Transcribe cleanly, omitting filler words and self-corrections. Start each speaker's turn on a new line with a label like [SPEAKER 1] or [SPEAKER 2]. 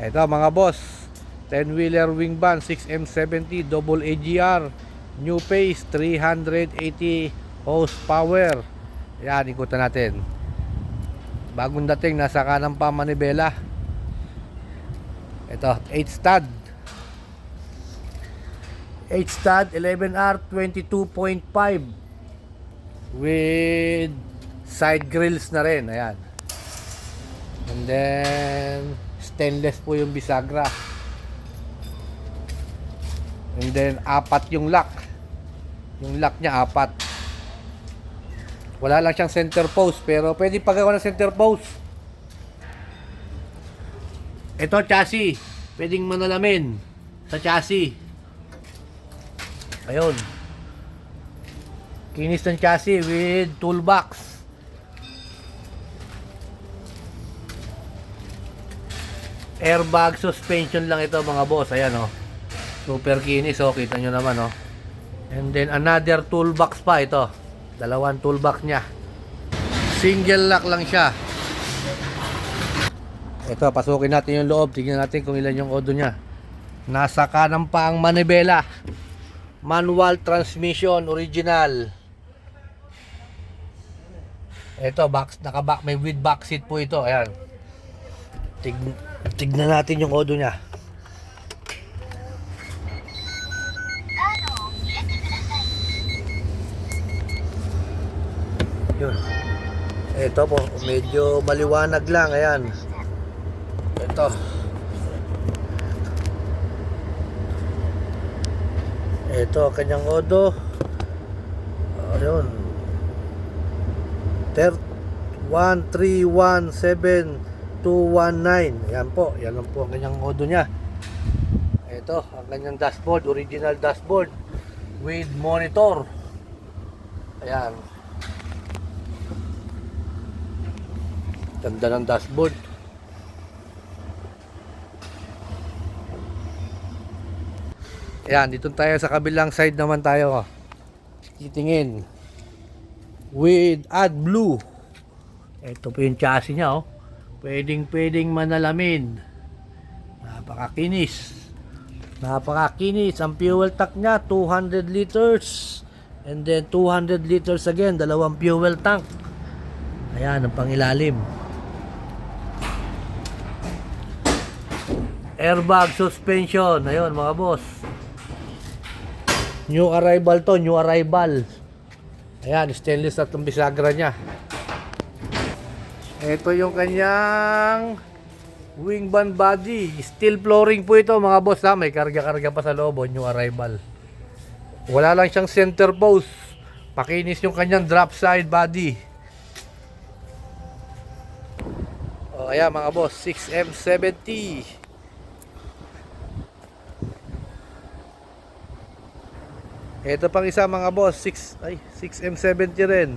[SPEAKER 1] Ito mga boss, 10-wheeler wing van 6M70 double AGR, new pace, 380 horsepower. Yan, ikutan natin. Bagong dating, nasa kanan pa manibela. Ito, 8 stud 11R 22.5 with side grills na rin. Ayan. And then stainless po yung bisagra. And then apat yung lock. Yung lock niya apat. Wala lang siyang center post, pero pwede pagawa ng center post. Ito chassis, pwedeng manalamin sa chassis. Ayun. Kinis ng chassis with toolbox. Airbag suspension lang ito mga boss. Ayan oh. Super kinis oh, kita nyo naman oh. And then another toolbox pa ito. Dalawang toolbox niya. Single lock lang siya. Ito, pasukin natin yung loob. Tignan natin kung ilan yung odo niya. Nasa kanan pa ang manibela. Manual transmission, original. Ito, naka-back, may with back seat po ito. Ayan. Tignan natin yung odo niya. Yun. Ito po, medyo maliwanag lang. Ayan. Ito. Ito, kanyang odo. Ayun. 1317219. Yan po. Yan lang po ang kanyang odo niya. Ito, ang kanyang dashboard. Original dashboard. With monitor. Ayan. Ganda ng dashboard. Ayan, dito tayo sa kabilang side naman tayo. Titingin. With AdBlue. Ito po yung chassis niya oh. Pwedeng manalamin. Napakakinis. Ang fuel tank niya 200 liters. And then 200 liters again, dalawang fuel tank. Ayan, ang pangilalim. Airbag suspension. Ayun mga boss. New arrival to, new arrival. Ayan, stainless at ang bisagra niya. Ito yung kanyang wing van body. Steel flooring po ito mga boss ha. May karga-karga pa sa loob. New arrival. Wala lang siyang center post. Pakinis yung kanyang drop side body. O ayan mga boss, 6M70. Ito pang isa mga boss, 6M70 rin.